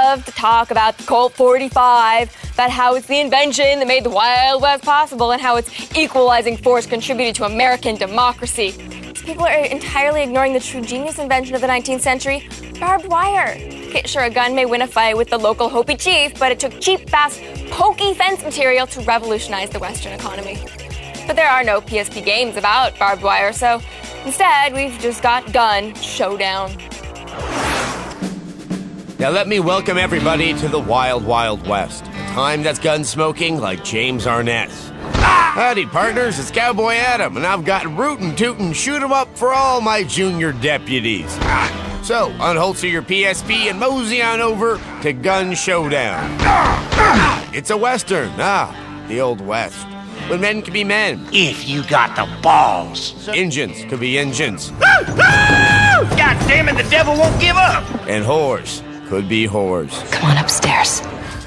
love to talk about the Colt 45, about how it's the invention that made the Wild West possible and how its equalizing force contributed to American democracy. These people are entirely ignoring the true genius invention of the 19th century, barbed wire. Okay, sure, a gun may win a fight with the local Hopi chief, but it took cheap, fast, pokey fence material to revolutionize the Western economy. But there are no PSP games about barbed wire, so instead we've just got gun Showdown. Now let me welcome everybody to the Wild Wild West, a time that's gun smoking like James Arnett's. Howdy partners, it's Cowboy Adam, and I've got rootin' tootin' shoot 'em up for all my junior deputies. So, unholster your PSP and mosey on over to Gun Showdown. It's a Western, the Old West. When men can be men. If you got the balls. Engines could be engines. God damn it, the devil won't give up. And whores could be whores. Come on upstairs.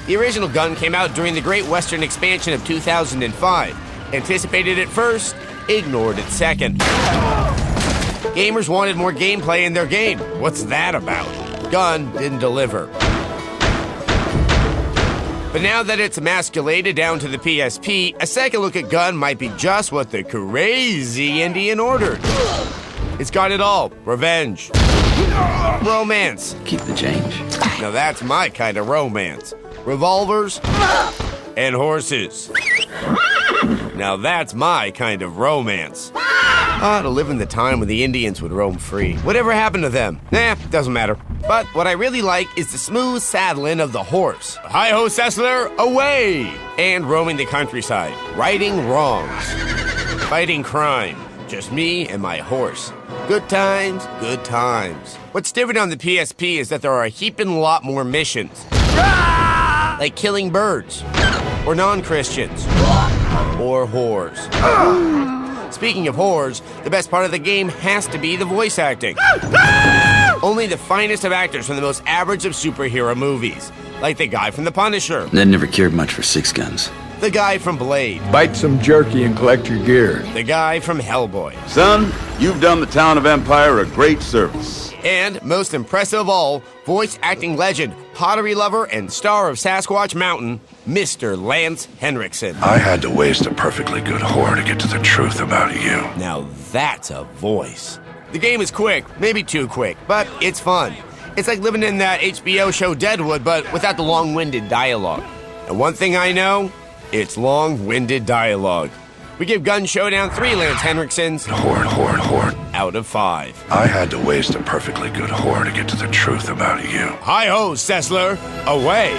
The original gun came out during the Great Western Expansion of 2005. Anticipated it first, ignored it second. Gamers wanted more gameplay in their game. What's that about? Gun didn't deliver. But now that it's emasculated down to the PSP, a second look at gun might be just what the crazy Indian ordered. It's got it all. Revenge. Romance. Keep the change. Now that's my kind of romance. Revolvers and horses. Now that's my kind of romance. To live in the time when the Indians would roam free. Whatever happened to them? Doesn't matter. But what I really like is the smooth saddling of the horse. Hi-ho, Sessler, away! And roaming the countryside, righting wrongs, fighting crime. Just me and my horse. Good times, good times. What's different on the PSP is that there are a heaping lot more missions. Like killing birds, or non-Christians, or whores. Speaking of whores, the best part of the game has to be the voice acting. Only the finest of actors from the most average of superhero movies. Like the guy from The Punisher. That never cared much for six guns. The guy from Blade. Bite some jerky and collect your gear. The guy from Hellboy. Son, you've done the town of Empire a great service. And, most impressive of all, voice acting legend, pottery lover, and star of Sasquatch Mountain, Mr. Lance Henriksen. I had to waste a perfectly good whore to get to the truth about you. Now that's a voice. The game is quick, maybe too quick, but it's fun. It's like living in that HBO show Deadwood, but without the long-winded dialogue. And one thing I know, it's long-winded dialogue. We give Gun Showdown 3 Lance Henriksens Horde out of 5. I had to waste a perfectly good whore to get to the truth about you. Hi-ho, Sessler, away!